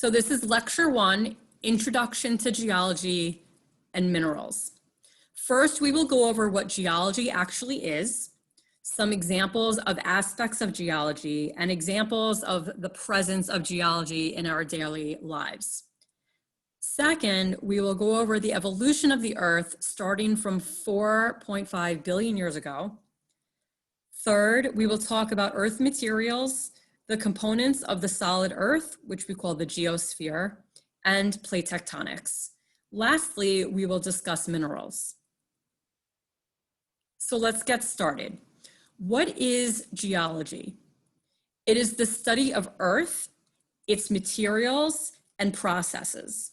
So this is lecture 1, Introduction to Geology and Minerals. First, we will go over what geology actually is, some examples of aspects of geology, and examples of the presence of geology in our daily lives. Second, we will go over the evolution of the Earth starting from 4.5 billion years ago. Third, we will talk about Earth materials, the components of the solid Earth, which we call the geosphere, and plate tectonics. Lastly, we will discuss minerals. So let's get started. What is geology? It is the study of Earth, its materials, and processes.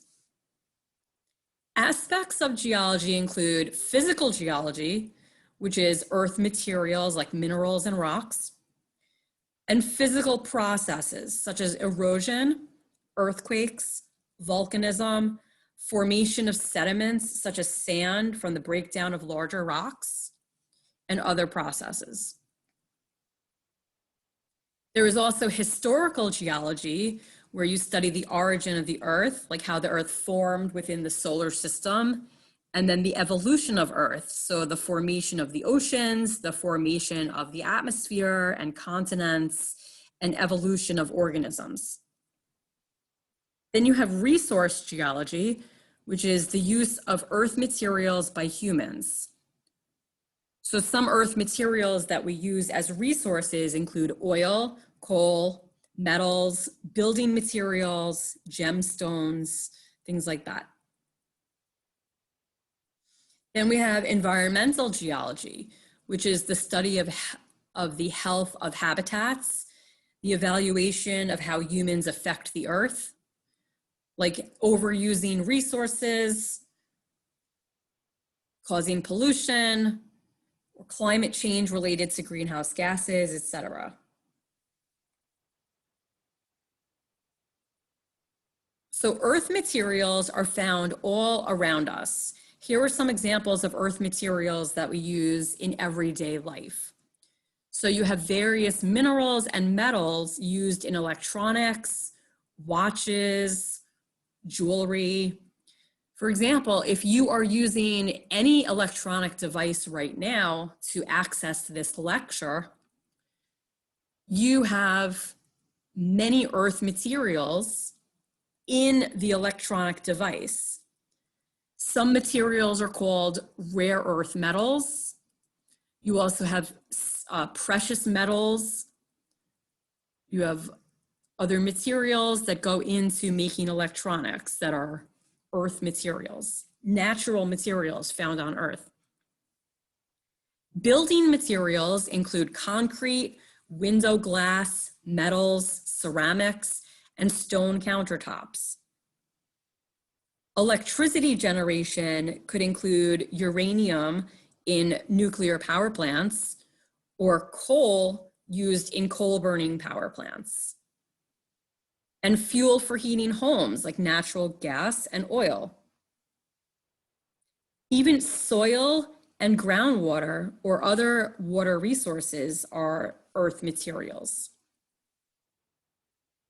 Aspects of geology include physical geology, which is Earth materials like minerals and rocks, and physical processes such as erosion, earthquakes, volcanism, formation of sediments such as sand from the breakdown of larger rocks, and other processes. There is also historical geology, where you study the origin of the Earth, like how the Earth formed within the solar system, and then the evolution of Earth, so the formation of the oceans, the formation of the atmosphere and continents, and evolution of organisms. Then you have resource geology, which is the use of Earth materials by humans. So some Earth materials that we use as resources include oil, coal, metals, building materials, gemstones, things like that. Then we have environmental geology, which is the study of the health of habitats, the evaluation of how humans affect the Earth, like overusing resources, causing pollution, or climate change related to greenhouse gases, etc. So Earth materials are found all around us. Here are some examples of Earth materials that we use in everyday life. So you have various minerals and metals used in electronics, watches, jewelry. For example, if you are using any electronic device right now to access this lecture, you have many Earth materials in the electronic device. Some materials are called rare earth metals. You also have precious metals. You have other materials that go into making electronics that are Earth materials, natural materials found on Earth. Building materials include concrete, window glass, metals, ceramics, and stone countertops. Electricity generation could include uranium in nuclear power plants or coal used in coal burning power plants. And fuel for heating homes like natural gas and oil. Even soil and groundwater or other water resources are Earth materials.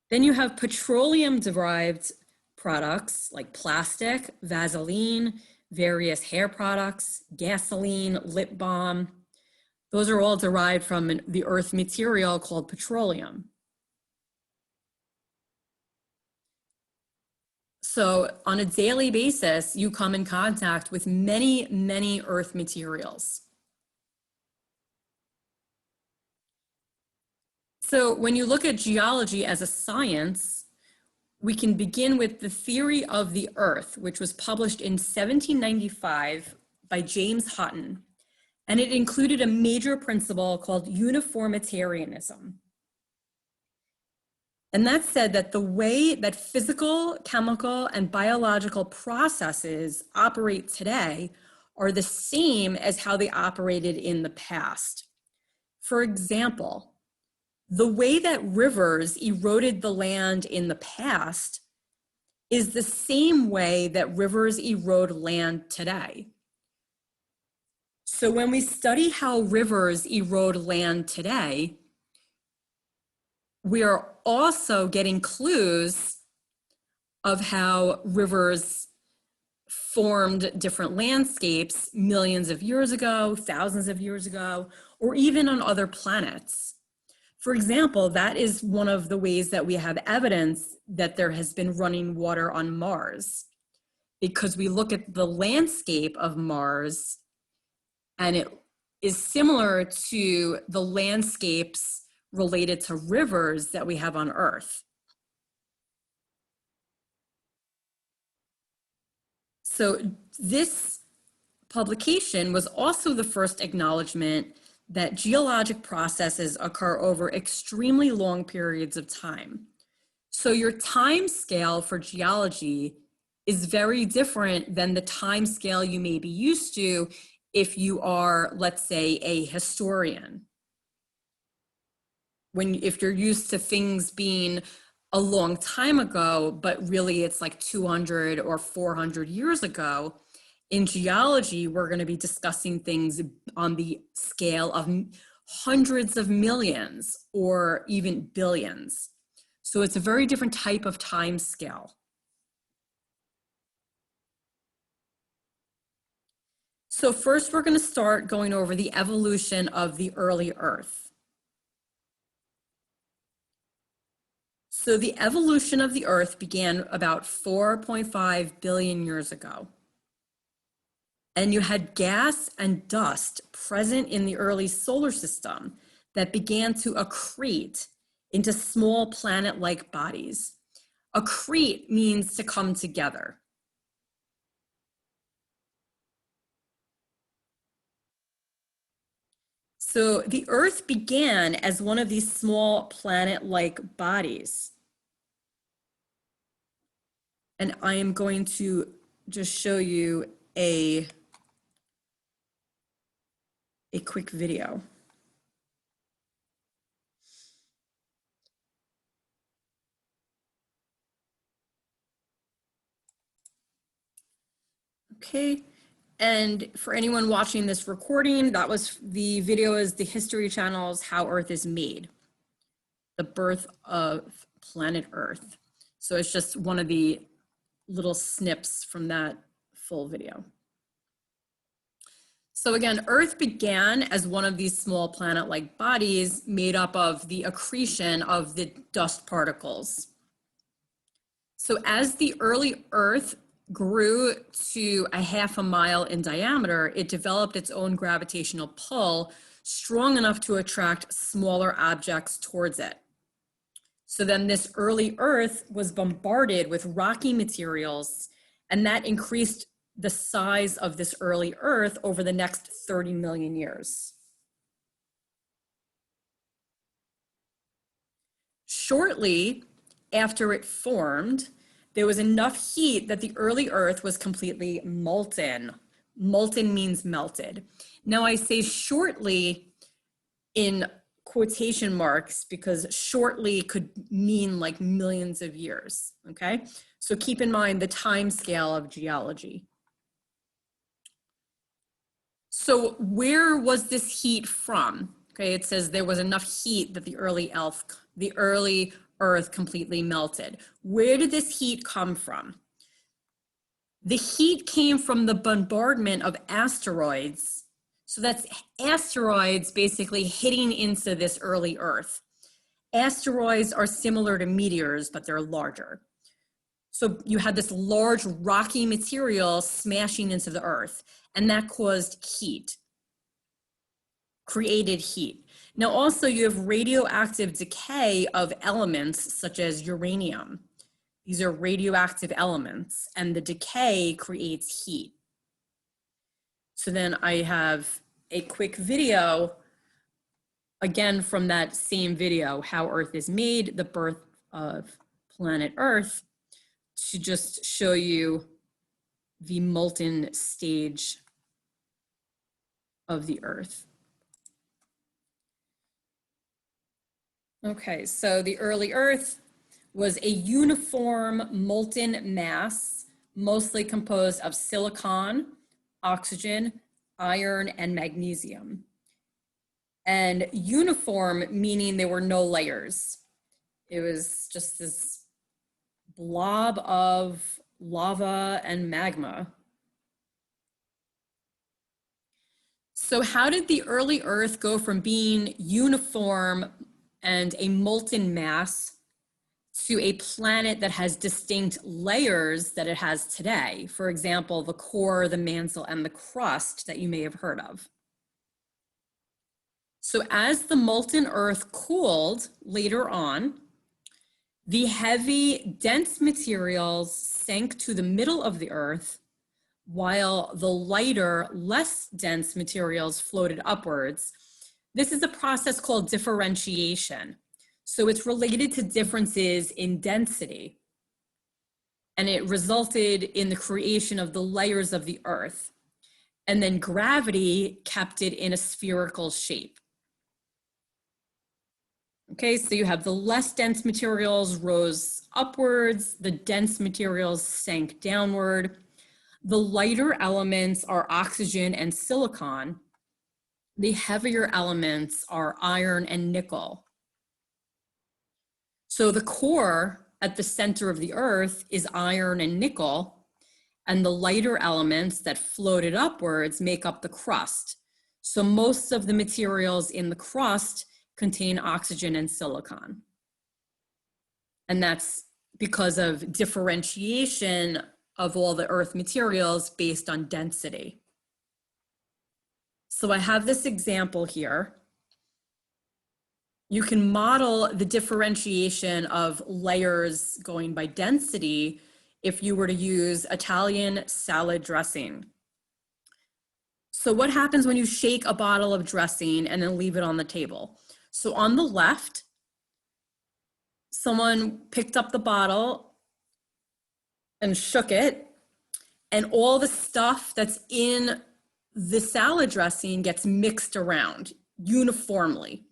Then you have petroleum-derived products like plastic, Vaseline, various hair products, gasoline, lip balm. Those are all derived from the Earth material called petroleum. So on a daily basis, you come in contact with many, many Earth materials. So when you look at geology as a science, we can begin with the theory of the Earth, which was published in 1795 by James Hutton. And it included a major principle called uniformitarianism. And that said that the way that physical, chemical, and biological processes operate today are the same as how they operated in the past. For example, the way that rivers eroded the land in the past is the same way that rivers erode land today. So when we study how rivers erode land today, we are also getting clues of how rivers formed different landscapes millions of years ago, thousands of years ago, or even on other planets. For example, that is one of the ways that we have evidence that there has been running water on Mars, because we look at the landscape of Mars and it is similar to the landscapes related to rivers that we have on Earth. So this publication was also the first acknowledgement that geologic processes occur over extremely long periods of time. So your time scale for geology is very different than the time scale you may be used to if you are, let's say, a historian. If you're used to things being a long time ago, but really it's like 200 or 400 years ago, in geology, we're going to be discussing things on the scale of hundreds of millions or even billions. So it's a very different type of time scale. So first, we're going to start going over the evolution of the early Earth. So the evolution of the Earth began about 4.5 billion years ago. And you had gas and dust present in the early solar system that began to accrete into small planet-like bodies. Accrete means to come together. So the Earth began as one of these small planet-like bodies. And I am going to just show you a quick video. Okay. And for anyone watching this recording, that was the video is the History Channel's How Earth is Made, the birth of planet Earth. So it's just one of the little snips from that full video. So again, Earth began as one of these small planet-like bodies made up of the accretion of the dust particles. So as the early Earth grew to a half a mile in diameter, it developed its own gravitational pull strong enough to attract smaller objects towards it. So then this early Earth was bombarded with rocky materials, and that increased the size of this early Earth over the next 30 million years. Shortly after it formed, there was enough heat that the early Earth was completely molten. Molten means melted. Now I say shortly in quotation marks because shortly could mean like millions of years, okay? So keep in mind the time scale of geology. So where was this heat from? Okay, it says there was enough heat that the early Earth completely melted. Where did this heat come from? The heat came from the bombardment of asteroids. So that's asteroids basically hitting into this early Earth. Asteroids are similar to meteors, but they're larger. So you had this large rocky material smashing into the Earth, and that caused heat, created heat. Now also you have radioactive decay of elements such as uranium. These are radioactive elements, and the decay creates heat. So then I have a quick video, again from that same video, How Earth is Made, the birth of planet Earth, to just show you the molten stage of the Earth. Okay, so the early Earth was a uniform molten mass, mostly composed of silicon, oxygen, iron, and magnesium. And uniform meaning there were no layers. It was just this blob of lava and magma. So how did the early Earth go from being uniform and a molten mass to a planet that has distinct layers that it has today? For example, the core, the mantle, and the crust that you may have heard of. So as the molten Earth cooled later on, the heavy, dense materials sank to the middle of the Earth, while the lighter, less dense materials floated upwards. This is a process called differentiation. So it's related to differences in density. And it resulted in the creation of the layers of the Earth. And then gravity kept it in a spherical shape. Okay, so you have the less dense materials rose upwards, the dense materials sank downward. The lighter elements are oxygen and silicon. The heavier elements are iron and nickel. So the core at the center of the Earth is iron and nickel, and the lighter elements that floated upwards make up the crust. So most of the materials in the crust contain oxygen and silicon. And that's because of differentiation of all the Earth materials based on density. So I have this example here. You can model the differentiation of layers going by density if you were to use Italian salad dressing. So what happens when you shake a bottle of dressing and then leave it on the table? So on the left, someone picked up the bottle and shook it, and all the stuff that's in the salad dressing gets mixed around uniformly.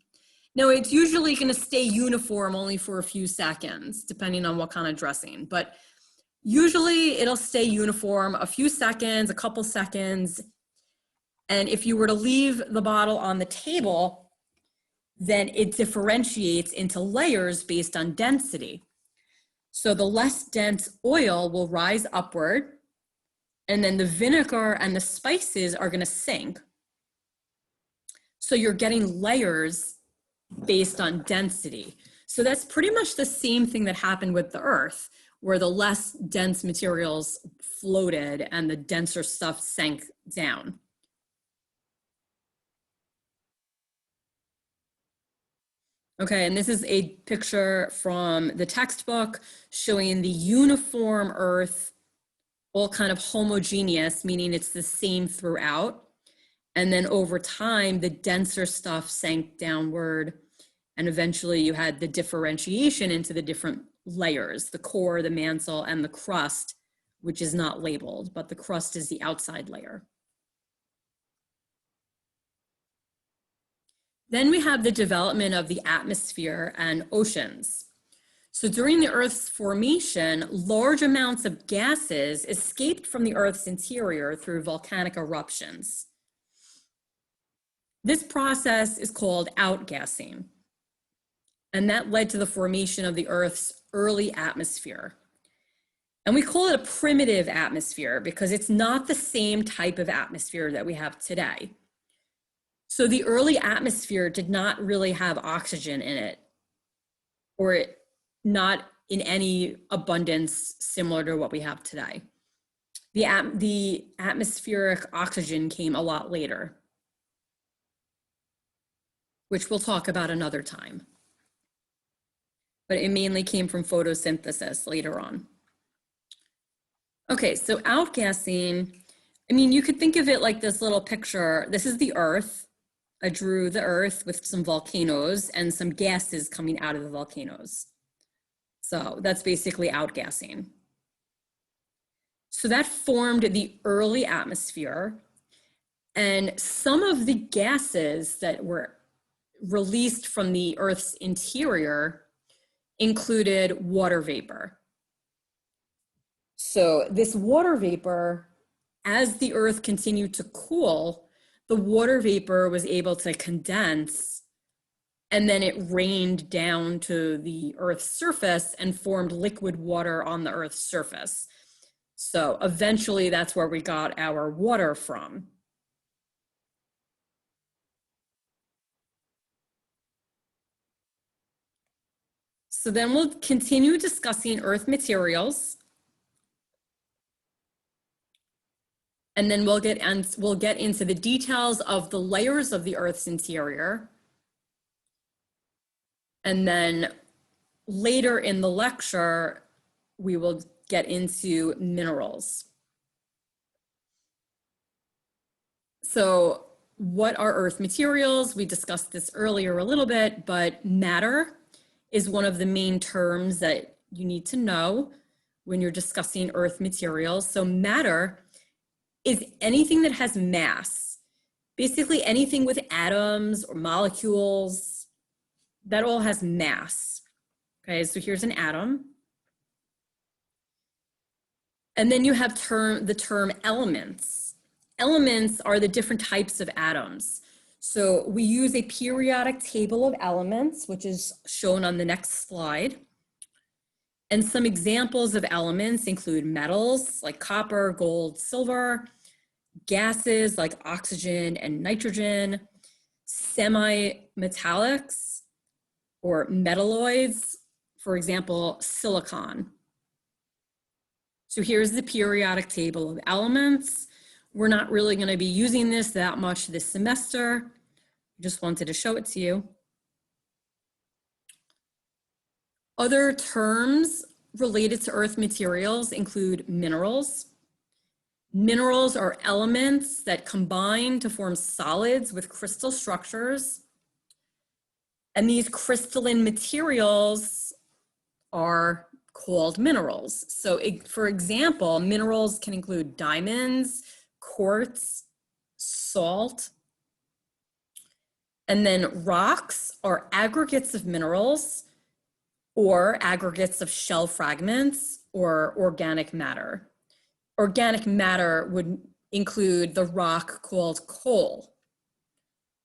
Now, it's usually going to stay uniform only for a few seconds, depending on what kind of dressing, but usually it'll stay uniform a few seconds, a couple seconds. And if you were to leave the bottle on the table, then it differentiates into layers based on density. So the less dense oil will rise upward, and then the vinegar and the spices are going to sink. So you're getting layers based on density. So that's pretty much the same thing that happened with the Earth, where the less dense materials floated and the denser stuff sank down. Okay, and this is a picture from the textbook showing the uniform Earth, all kind of homogeneous, meaning it's the same throughout. And then over time, the denser stuff sank downward, and eventually you had the differentiation into the different layers, the core, the mantle, and the crust, which is not labeled, but the crust is the outside layer. Then we have the development of the atmosphere and oceans. So during the Earth's formation, large amounts of gases escaped from the Earth's interior through volcanic eruptions. This process is called outgassing, and that led to the formation of the Earth's early atmosphere. And we call it a primitive atmosphere because it's not the same type of atmosphere that we have today. So the early atmosphere did not really have oxygen in it, or not in any abundance similar to what we have today. The atmospheric oxygen came a lot later, which we'll talk about another time. But it mainly came from photosynthesis later on. Okay, so outgassing, I mean, you could think of it like this little picture. This is the Earth. I drew the Earth with some volcanoes and some gases coming out of the volcanoes. So that's basically outgassing. So that formed the early atmosphere, and some of the gases that were released from the Earth's interior included water vapor. So this water vapor, as the Earth continued to cool, the water vapor was able to condense and then it rained down to the Earth's surface and formed liquid water on the Earth's surface. So eventually that's where we got our water from. So then we'll continue discussing Earth materials. And then we'll get into the details of the layers of the Earth's interior. And then later in the lecture, we will get into minerals. So what are Earth materials? We discussed this earlier a little bit, but matter is one of the main terms that you need to know when you're discussing Earth materials. So matter is anything that has mass, basically anything with atoms or molecules, that all has mass. Okay, so here's an atom. And then you have the term elements. Elements are the different types of atoms. So we use a periodic table of elements, which is shown on the next slide. And some examples of elements include metals like copper, gold, silver, gases like oxygen and nitrogen, semi-metallics or metalloids, for example, silicon. So here's the periodic table of elements. We're not really going to be using this that much this semester. I just wanted to show it to you. Other terms related to Earth materials include minerals. Minerals are elements that combine to form solids with crystal structures. And these crystalline materials are called minerals. So for example, minerals can include diamonds, quartz, salt. And then rocks are aggregates of minerals or aggregates of shell fragments or organic matter. Organic matter would include the rock called coal.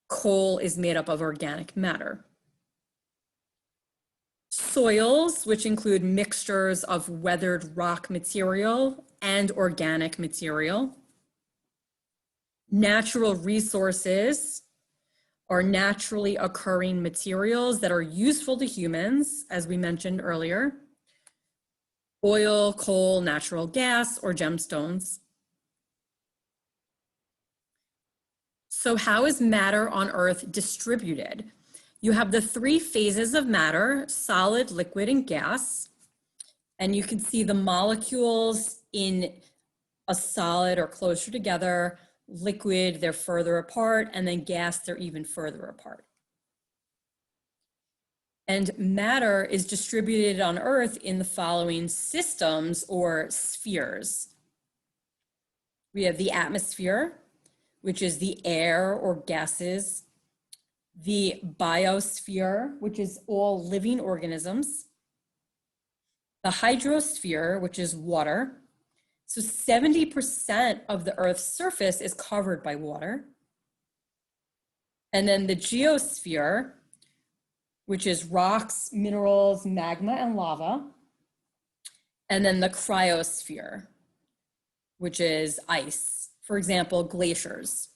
Coal is made up of organic matter. Soils, which include mixtures of weathered rock material and organic material. Natural resources are naturally occurring materials that are useful to humans, as we mentioned earlier. Oil, coal, natural gas, or gemstones. So how is matter on Earth distributed? You have the three phases of matter: solid, liquid, and gas. And you can see the molecules in a solid are closer together. Liquid, they're further apart, and then gas, they're even further apart. And matter is distributed on Earth in the following systems or spheres. We have the atmosphere, which is the air or gases, the biosphere, which is all living organisms, the hydrosphere, which is water. So 70% of the Earth's surface is covered by water. And then the geosphere, which is rocks, minerals, magma, and lava. And then the cryosphere, which is ice, for example, glaciers.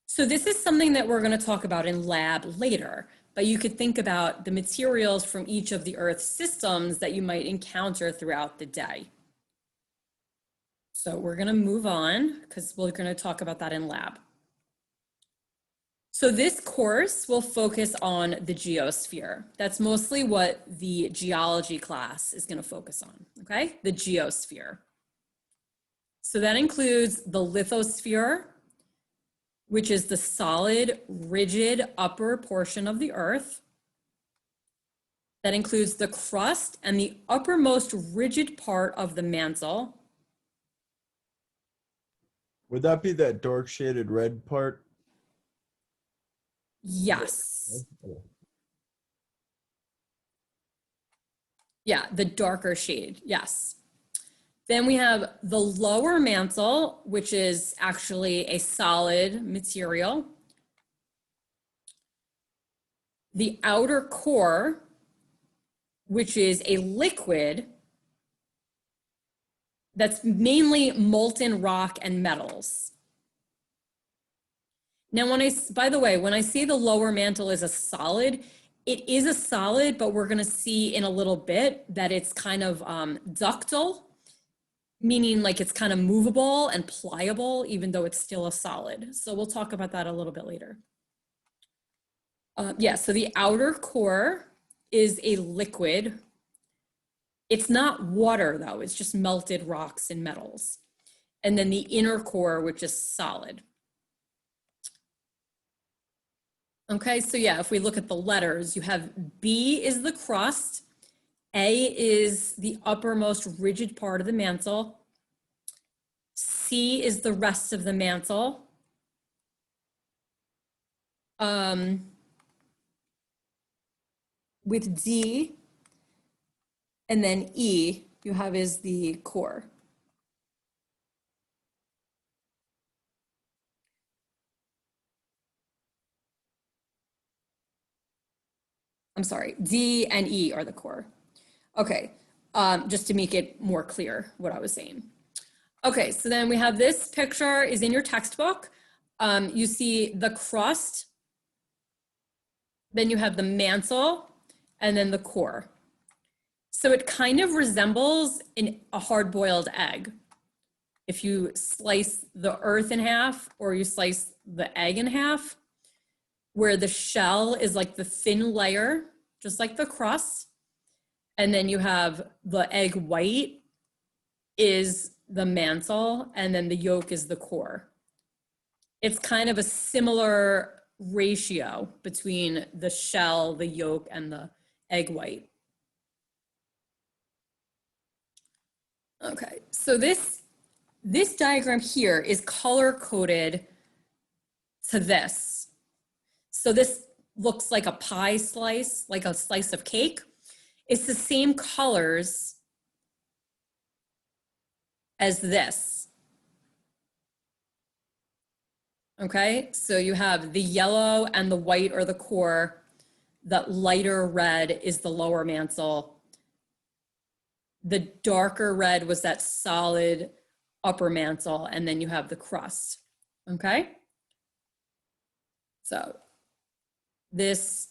So this is something that we're going to talk about in lab later, but you could think about the materials from each of the Earth systems that you might encounter throughout the day. So we're going to move on because we're going to talk about that in lab. So this course will focus on the geosphere. That's mostly what the geology class is going to focus on, okay? The geosphere. So that includes the lithosphere, which is the solid, rigid upper portion of the Earth. That includes the crust and the uppermost rigid part of the mantle. Would that be that dark shaded red part? Yes. Yeah, the darker shade, yes. Then we have the lower mantle, which is actually a solid material. The outer core, which is a liquid that's mainly molten rock and metals. Now, by the way, when I say the lower mantle is a solid, it is a solid, but we're gonna see in a little bit that it's kind of ductile, meaning like it's kind of movable and pliable, even though it's still a solid. So we'll talk about that a little bit later. Yeah, so the outer core is a liquid. It's not water though, it's just melted rocks and metals. And then the inner core, which is solid. Okay, so yeah, if we look at the letters, you have B is the crust, A is the uppermost rigid part of the mantle, C is the rest of the mantle, with D, and then E, you have is the core. I'm sorry, D and E are the core. Okay, just to make it more clear what I was saying. Okay, so then we have this picture is in your textbook. You see the crust, then you have the mantle, and then the core. So it kind of resembles a hard-boiled egg. If you slice the earth in half or you slice the egg in half, where the shell is like the thin layer, just like the crust. And then you have the egg white is the mantle, and then the yolk is the core. It's kind of a similar ratio between the shell, the yolk, and the egg white. Okay, so this diagram here is color-coded to this. So this looks like a pie slice, like a slice of cake. It's the same colors as this. Okay, so you have the yellow and the white or the core. The lighter red is the lower mantle. The darker red was that solid upper mantle, and then you have the crust. Okay, so this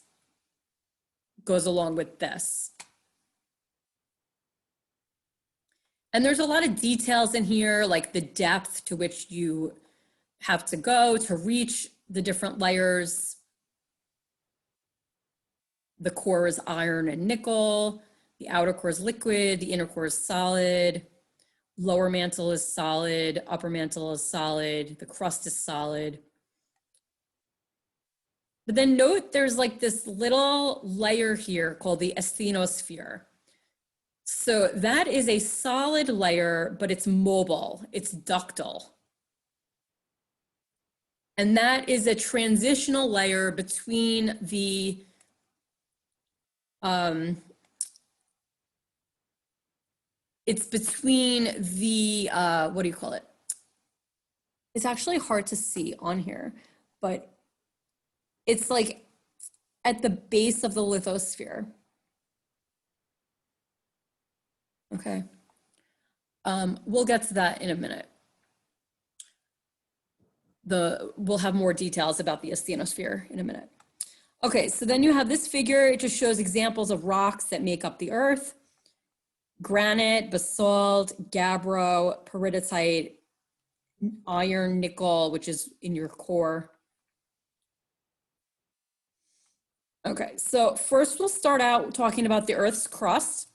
goes along with this. And there's a lot of details in here, like the depth to which you have to go to reach the different layers. The core is iron and nickel. The outer core is liquid. The inner core is solid. Lower mantle is solid. Upper mantle is solid. The crust is solid. But then note there's like this little layer here called the asthenosphere. So that is a solid layer, but it's mobile, it's ductile. And that is a transitional layer between the it's between the, what do you call it? It's actually hard to see on here, but it's like at the base of the lithosphere. Okay. We'll get to that in a minute. We'll have more details about the asthenosphere in a minute. Okay, so then you have this figure. It just shows examples of rocks that make up the earth. Granite, basalt, gabbro, peridotite, iron, nickel, which is in your core. Okay, so first we'll start out talking about the Earth's crust.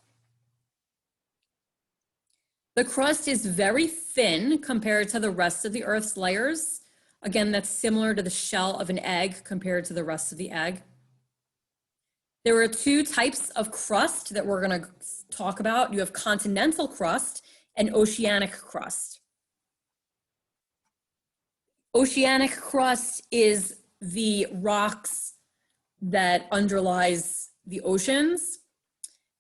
The crust is very thin compared to the rest of the Earth's layers. Again, that's similar to the shell of an egg compared to the rest of the egg. There are two types of crust that we're going to talk about. You have continental crust and oceanic crust. Oceanic crust is the rocks that underlies the oceans.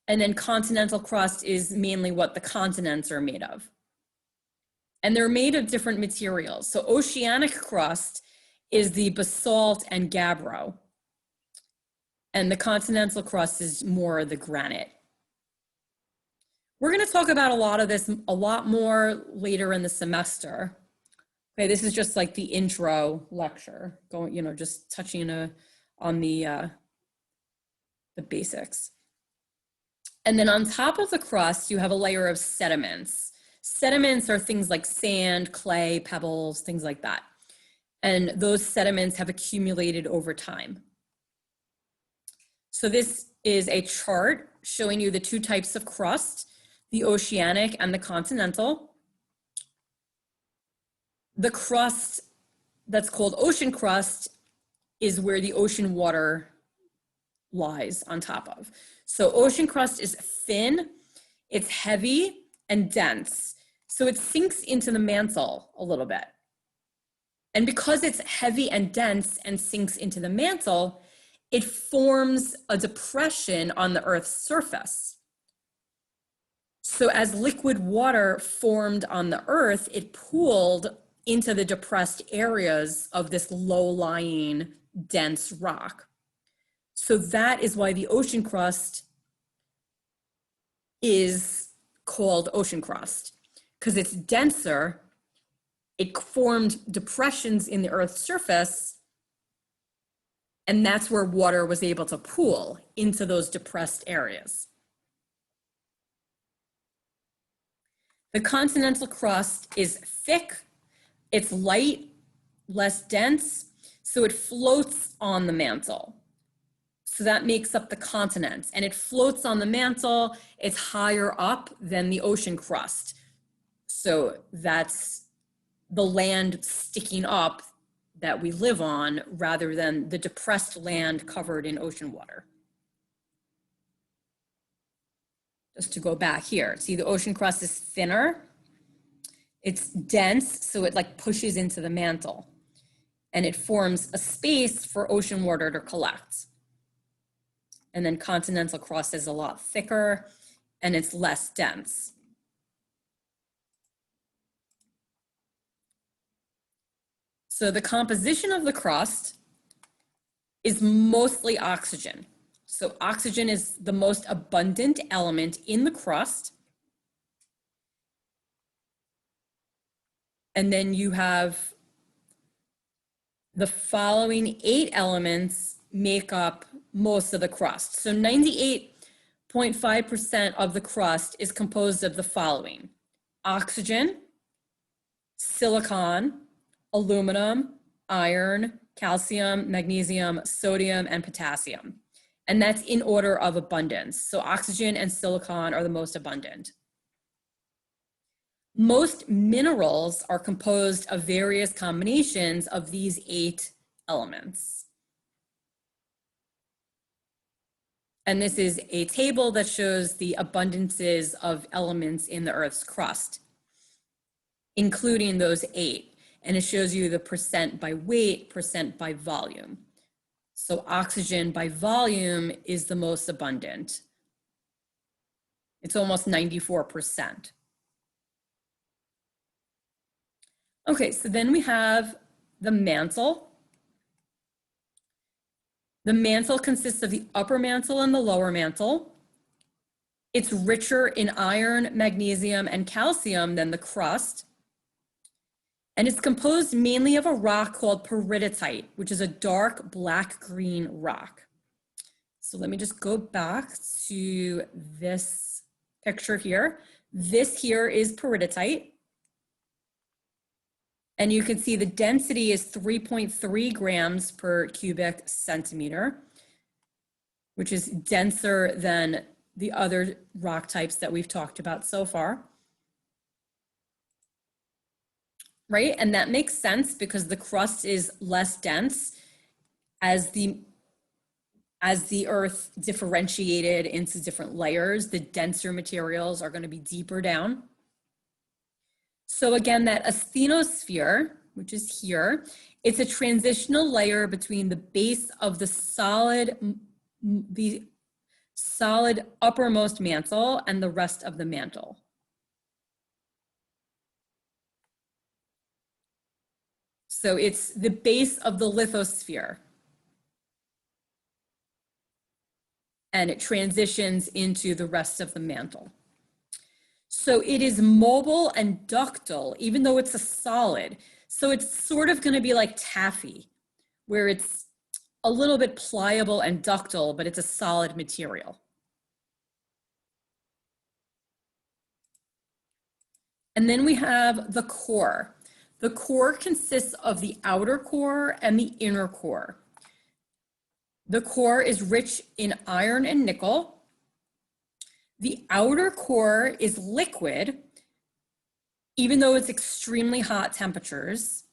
And then continental crust is mainly what the continents are made of. And they're made of different materials. So oceanic crust is the basalt and gabbro. And the continental crust is more the granite. We're going to talk about a lot of this, a lot more later in the semester. Okay, this is just like the intro lecture, going, you know, just touching on the basics. And then on top of the crust, you have a layer of sediments. Sediments are things like sand, clay, pebbles, things like that. And those sediments have accumulated over time. So this is a chart showing you the two types of crust, the oceanic and the continental. The crust that's called ocean crust is where the ocean water lies on top of. So ocean crust is thin, it's heavy and dense. So it sinks into the mantle a little bit. And because it's heavy and dense and sinks into the mantle, it forms a depression on the Earth's surface. So as liquid water formed on the Earth, it pooled into the depressed areas of this low-lying, dense rock. So that is why the ocean crust is called ocean crust, because it's denser. It formed depressions in the Earth's surface, and that's where water was able to pool into those depressed areas. The continental crust is thick, it's light, less dense, so it floats on the mantle. So that makes up the continents, and it floats on the mantle. It's higher up than the ocean crust. So that's the land sticking up that we live on rather than the depressed land covered in ocean water. Just to go back here, see the ocean crust is thinner. It's dense, so it like pushes into the mantle and it forms a space for ocean water to collect. And then continental crust is a lot thicker and it's less dense. So the composition of the crust is mostly oxygen. So oxygen is the most abundant element in the crust. And then you have the following 8 elements make up most of the crust. So 98.5% of the crust is composed of the following: oxygen, silicon, aluminum, iron, calcium, magnesium, sodium, and potassium. And that's in order of abundance. So oxygen and silicon are the most abundant. Most minerals are composed of various combinations of these 8 elements. And this is a table that shows the abundances of elements in the Earth's crust, including those 8. And it shows you the percent by weight, percent by volume. So oxygen by volume is the most abundant. It's almost 94%. Okay, so then we have the mantle. The mantle consists of the upper mantle and the lower mantle. It's richer in iron, magnesium, and calcium than the crust. And it's composed mainly of a rock called peridotite, which is a dark black-green rock. So let me just go back to this picture here. This here is peridotite. And you can see the density is 3.3 grams per cubic centimeter, which is denser than the other rock types that we've talked about so far. Right? And that makes sense because the crust is less dense as the Earth differentiated into different layers. The denser materials are going to be deeper down. So again, that asthenosphere, which is here, it's a transitional layer between the base of the solid uppermost mantle, and the rest of the mantle. So it's the base of the lithosphere. And it transitions into the rest of the mantle. So it is mobile and ductile, even though it's a solid. So it's sort of going to be like taffy, where it's a little bit pliable and ductile, but it's a solid material. And then we have the core. The core consists of the outer core and the inner core. The core is rich in iron and nickel. The outer core is liquid, even though it's extremely hot temperatures.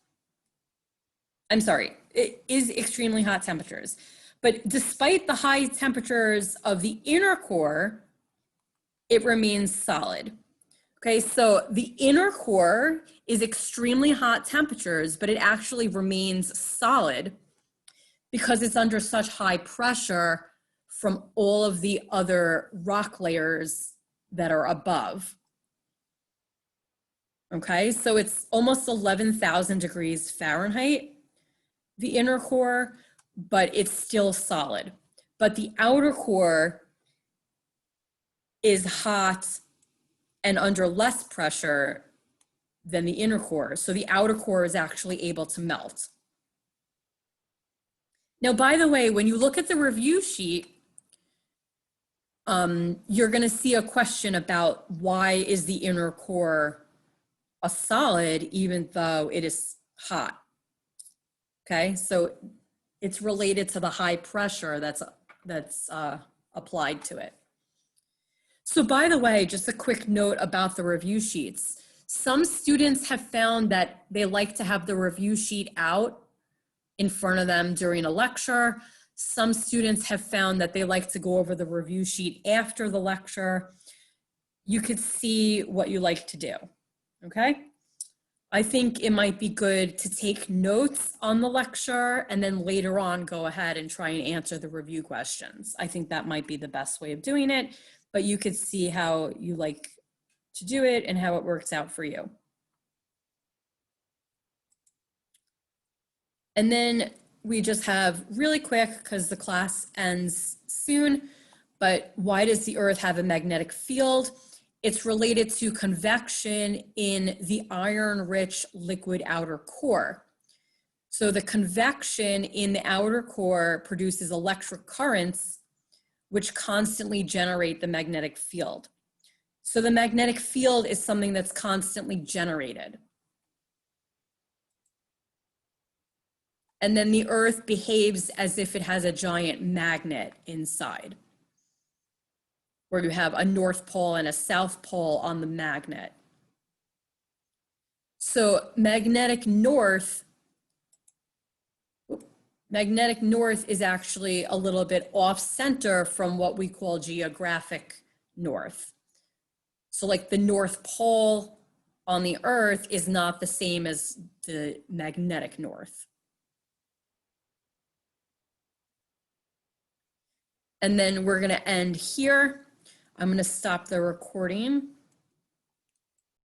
I'm sorry, it is extremely hot temperatures. But despite the high temperatures of the inner core, it remains solid. Okay, so the inner core is extremely hot temperatures, but it actually remains solid because it's under such high pressure from all of the other rock layers that are above. Okay, so it's almost 11,000 degrees Fahrenheit, the inner core, but it's still solid. But the outer core is hot and under less pressure than the inner core. So the outer core is actually able to melt. Now, by the way, when you look at the review sheet, you're going to see a question about why is the inner core a solid even though it is hot. Okay, so it's related to the high pressure that's applied to it. So by the way, just a quick note about the review sheets. Some students have found that they like to have the review sheet out in front of them during a lecture. Some students have found that they like to go over the review sheet after the lecture. You could see what you like to do, okay? I think it might be good to take notes on the lecture and then later on go ahead and try and answer the review questions. I think that might be the best way of doing it, but you could see how you like to do it and how it works out for you. And then we just have really quick, because the class ends soon, but why does the Earth have a magnetic field? It's related to convection in the iron-rich liquid outer core. So the convection in the outer core produces electric currents, which constantly generate the magnetic field. So the magnetic field is something that's constantly generated. And then the Earth behaves as if it has a giant magnet inside, where you have a North Pole and a South Pole on the magnet. So magnetic north is actually a little bit off center from what we call geographic north. So like the North Pole on the Earth is not the same as the magnetic north. And then we're going to end here. I'm going to stop the recording.